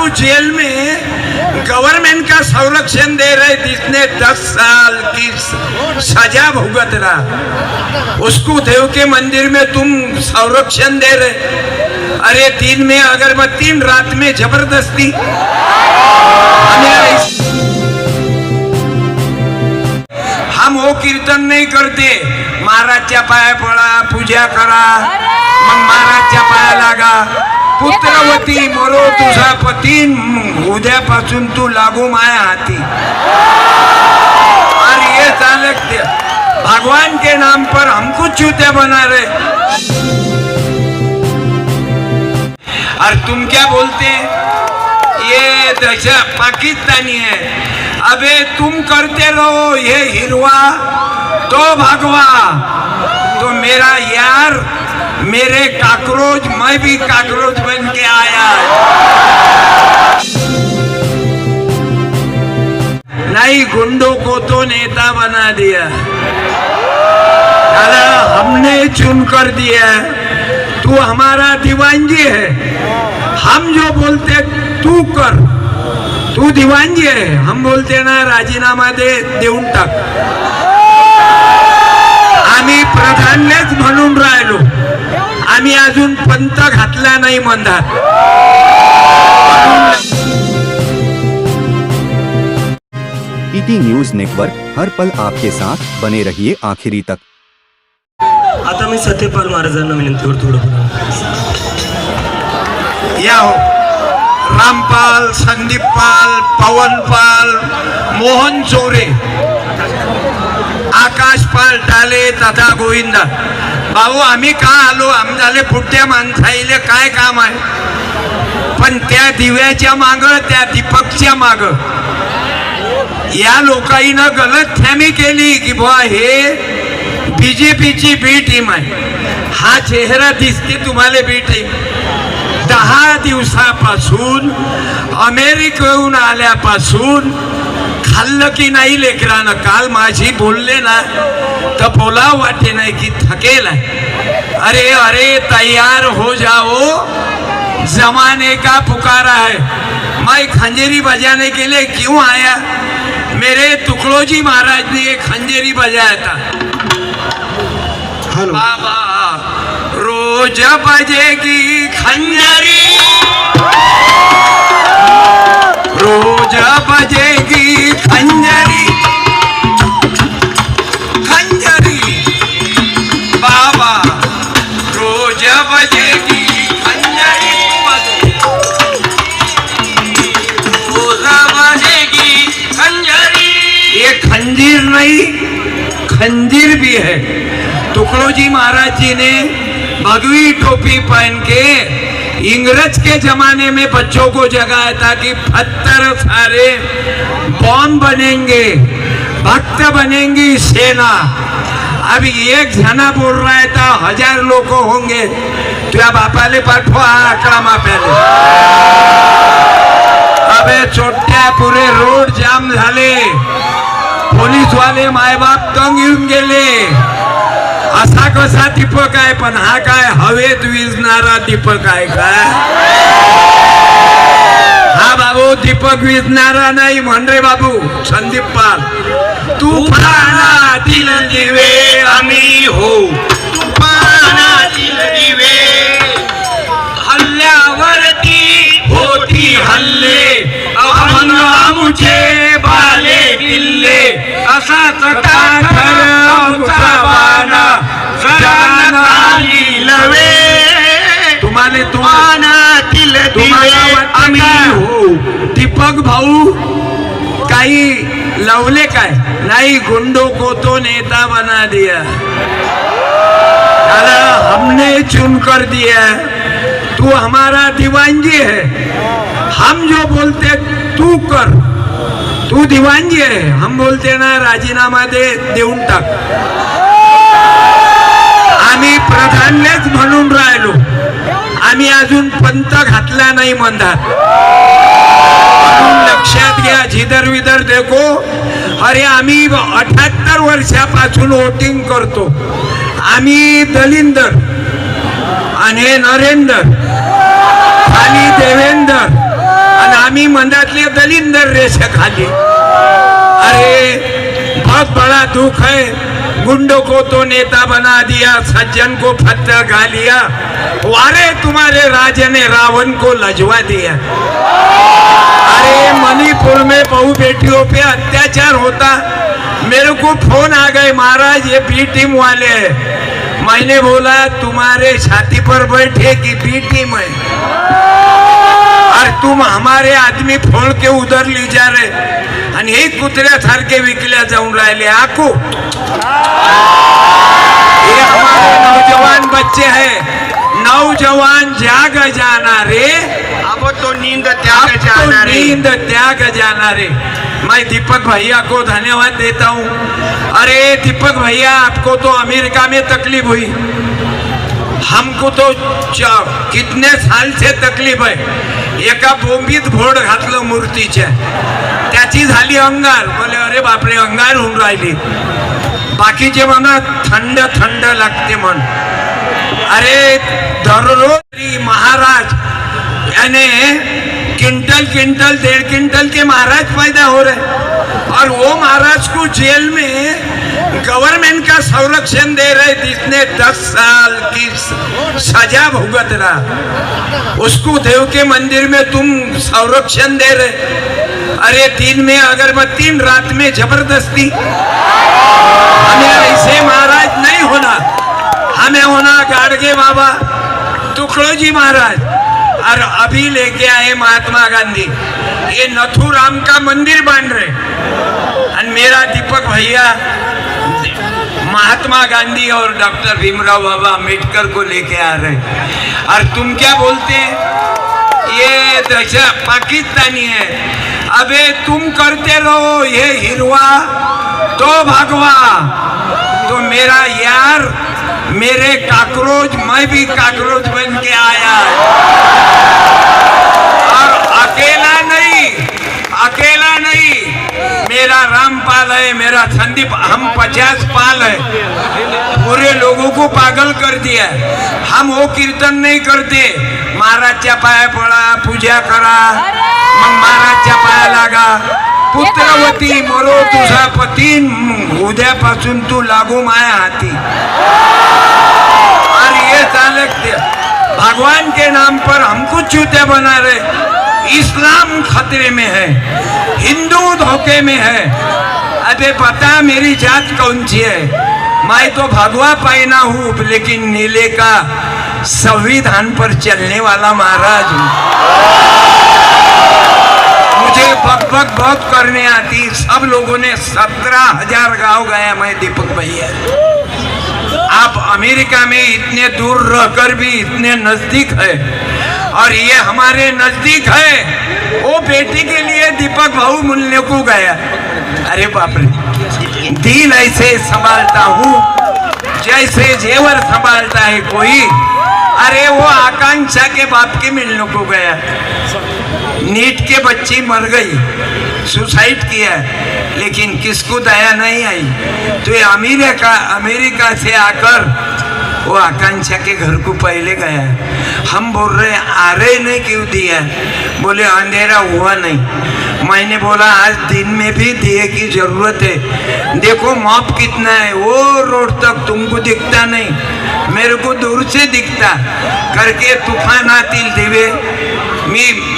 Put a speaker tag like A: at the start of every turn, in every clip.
A: बाबू gel में government का संरक्षण दे रहे, जिसने 10 साल की सजा भुगत रहा, उसको देव के मंदिर में तुम संरक्षण दे रहे। अरे दिन में अगरबत्ती, रात में जबरदस्ती। हम वो कीर्तन नहीं करते, महाराजच्या पाया पडा, पूजा करा, मग महाराजच्या पाया लागा, पुत्रवती मरो तुझा पती, उद्यापासून तू लागू माया हाथी। और ये चालक भगवान के नाम पर हमको चूते बना रहे। और तुम क्या बोलते, ये दशा पाकिस्तानी है। अबे तुम करते रहो ये हिरवा तो भगवा, तो मेरा यार, मेरे काकरोच, मैं भी काकरोच बन के आया। नहीं, गुंडों को तो नेता बना दिया, हमने चुन कर दिया। तू हमारा दीवानजी है, हम जो बोलते तू कर। तू दीवानजी आहे, हम बोलते ना राजीनामा दे, देऊन टाक। आम्ही प्रधानलेच म्हणून राहिलो, आम्ही अजून पंत घातला नाही मंदात।
B: ईटी न्यूज नेटवर्क, हर पल आपके साथ, बने रहिए आखिरी तक।
C: आता मी सत्यपाल महाराजांना विनंती करतो, थोडं
A: या हो, रामपाल, संदीपपाल, पवनपाल, मोहन चोरे, आकाशपाल टाले तथा गोविंदा। भाऊ आम्ही का आलो, आमच्याले पुढच्या माणसाईले काय काम आहे, पण त्या दिव्याच्या माग, त्या दीपकच्या माग या लोकांना गलतफहमी केली की बुवा हे बीजेपीची बी टीम आहे। हा चेहरा दिसते तुम्हाला बी टीम। 10 दिवसापासून अमेरिकेहून आल्यापासून खाल्लं की नाही लेकरानं। काल माझी बोलले ना तर बोला वाटे नाही की थकेल आहे। अरे अरे तैयार हो जाओ, जमाने का पुकारा है। मैं खंजेरी बजाने के लिए क्यों आया, मेरे तुकड़ोजी महाराज ने ये खंजेरी बजाया था। बाबा रोज बजेगी खंजरी, रोज बजेगी खंजरी, खंजरी बाबा रोज बजेगी खंजरी, रोज बजेगी खंजरी। ये खंजीर नहीं, खंजीर भी है। तुकड़ोजी महाराज जी ने भगवी टोपी पहन के इंग्रज के जमाने में बच्चों को जगाया था कि 72 सारे बॉम्ब बनेंगे, भक्त बनेंगी सेना। अब एक जना बोल रहा है था 1000 लोग होंगे, तुझ्या बापाले पाठवा आकडा माप्याले। अबे चोट्या, पुरे रोड जाम झाले, पोलीस वाले मायबाप तंग येऊन गेले। असा कसा दीपक आहे, पण हा काय हवेत विजणारा दीपक आहे काय? हा बाबू दीपक विजणारा नाही म्हण रे बाबू संदीप पाल। तुफानातील दिवे आम्ही हो, तुफानातील दिवे, हल्ल्यावरती होती हल्ले, अभंग आमुचे बाले किल्ले, असाच काठर आमचा बाणा सरांना खाली लवे। तुम्हानातील दिवे आम्ही हो। दीपक भाऊ काही लवले काय नहीं, गुंडों को तो नेता बना दिया, हमने चुन कर दिया। तू हमारा दीवानजी है, हम जो बोलते तू कर। तू दीवानजी आहे, हम बोलते ना राजीनामा दे, देऊन टाक। आम्ही प्रधानलेच म्हणून राहिलो, आम्ही अजून पंत घातला नाही मंदात। लक्षात घ्या, जिधर विधर देखो। अरे आम्ही 78 वर्षापासून वोटिंग करतो। आम्ही दलिंदर आणि नरेंद्र, खाली देवेंद्र, आणि आम्ही मंदातले दलिंदर रेषेखाली. अरे बहुत बड़ा दुख है, गुंडों को तो नेता बना दिया, सज्जन को पत्थर खा लिया, वारे तुम्हारे राजा ने रावण को लजवा दिया. अरे मणिपुर में बहू बेटियों पे अत्याचार होता, मेरे को फोन आ गए, महाराज ये बी टीम वाले हैं. मैंने बोला तुम्हारे छाती पर बैठे कि बी टीम है, और तुम हमारे आदमी फोड़ के उधर ले जा रहे आणि हे कुत्र्यासारखे विकल्या जाऊन राहिले. आकू ये हमारे नौजवान बच्चे हैं, नौजवान जाग जाना रे,
D: अब तो नींद त्याग जाना रे.
A: नींद त्याग जाना रे. मैं दीपक भैया को धन्यवाद देता हूँ. अरे दीपक भैया, आपको तो अमेरिका में तकलीफ हुई, हमको तो कितने साल से तकलीफ आहे. एका बोंबीत भोड घातलं मूर्तीच्या, त्याची झाली अंगार. बोले अरे बापरे, अंगार होऊन राहिली. बाकीचे म्हणा थंड थंड लागते म्हण. अरे दररोज महाराज यानी क्विंटल 1.5 क्विंटल के महाराज पैदा हो रहे, और वो महाराज को जेल में गवर्नमेंट का संरक्षण दे रहे, जिसने 10 साल की सजा भुगत रहा, उसको देव के मंदिर में तुम संरक्षण दे रहे. अरे दिन में अगरबत्ती, रात में जबरदस्ती. हमें ऐसे महाराज नहीं होना, हमें होना गाड़गे बाबा तुकडोजी महाराज. और अभी लेके आए महात्मा गांधी, ये नथुराम का मंदिर बांध रहे, और मेरा दीपक भैया महात्मा गांधी और डॉक्टर भीमराव बाबा अम्बेडकर को लेके आ रहे. और तुम क्या बोलते हैं, ये दशा पाकिस्तानी है. अबे तुम करते रहो ये हिरवा तो भगवा. तो मेरा यार, मेरे काकरोच, मैं भी काकरोच बन के आया, और अकेला नहीं, मेरा रामपाल है, मेरा संदीप, हम 50 पाल है. पूरे लोगों को पागल कर दिया. हम वो कीर्तन नहीं करते, महाराजच्या पाया पडा, पूजा करा, मग महाराजच्या पाया लागा, पुत्रवती मरो तुझा पती, उद्यापासून तू लागू माया हाती. और ये चालक भगवान के नाम पर हमको चूतिया बना रहे. इस्लाम खतरे में है, हिंदू धोखे में है. अबे पता मेरी जात कौन सी है, मैं तो भगवा पहना हूँ, लेकिन नीले का संविधान पर चलने वाला महाराज हूँ. मुझे बक बहुत करने आती. सब लोगों ने 17,000 गांव गया, मैं दीपक भैया. आप अमेरिका में इतने दूर रहकर भी इतने नजदीक है, और ये हमारे नजदीक है. वो बेटी के लिए दीपक भाऊ मिलने को गया. अरे बाप रे, दिल ऐसे संभालता हूँ जैसे जेवर संभालता है कोई. अरे वो आकांक्षा के बाप के मिलने को गया, नीट के बच्ची मर गई, सुसाइड किया, लेकिन किसको दया नहीं आई. तो ये अमेरिका से आकर वो आकांक्षा के घर को पहले गया. हम बोल रहे आ रहे नहीं क्यों दिया, बोले अंधेरा हुआ नहीं. मैंने बोला आज दिन में भी दिए की जरूरत है, देखो मॉप कितना है, वो रोड तक तुमको दिखता नहीं, मेरे को दूर से दिखता. करके तूफान आतील दिवे.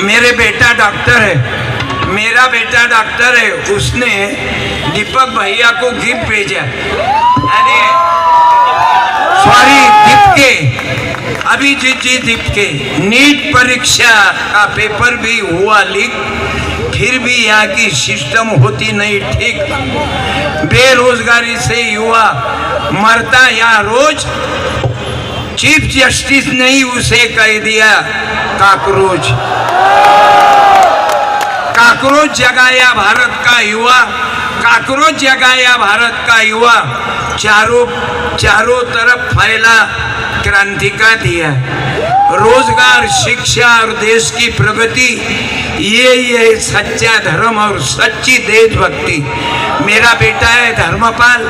A: मेरे बेटा डॉक्टर है, मेरा बेटा डॉक्टर है, उसने दीपक भैया को गिफ्ट भेजा. अरे सॉरी दीपके, अभिजीत जी दीपके, नीट परीक्षा का पेपर भी हुआ लीक, फिर भी यहाँ की सिस्टम होती नहीं ठीक. बेरोजगारी से युवा मरता यहाँ रोज. चीफ जस्टिस ने ही उसे कह दिया काकरोच. काकरोच जगाया भारत का युवा, काकरोच जगाया भारत का युवा. चारों तरफ फैला क्रांति का दिया। रोजगार, शिक्षा और देश की प्रगति, ये सच्चा धर्म और सच्ची देशभक्ति। मेरा बेटा है धर्मपाल,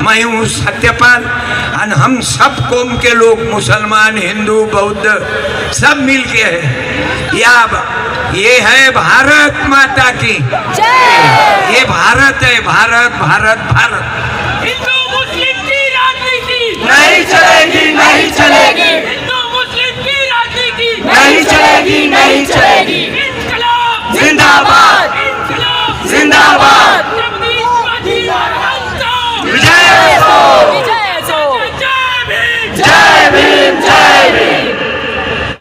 A: मैं हूँ सत्यपाल, और हम सब कौम के लोग, मुसलमान, हिंदू, बौद्ध, सब मिलके है। ये है भारत माता की, ये भारत है, भारत भारत भारत।
E: हिंदू मुस्लिम की राजनीति
D: नहीं चलेगी, नहीं चलेगी।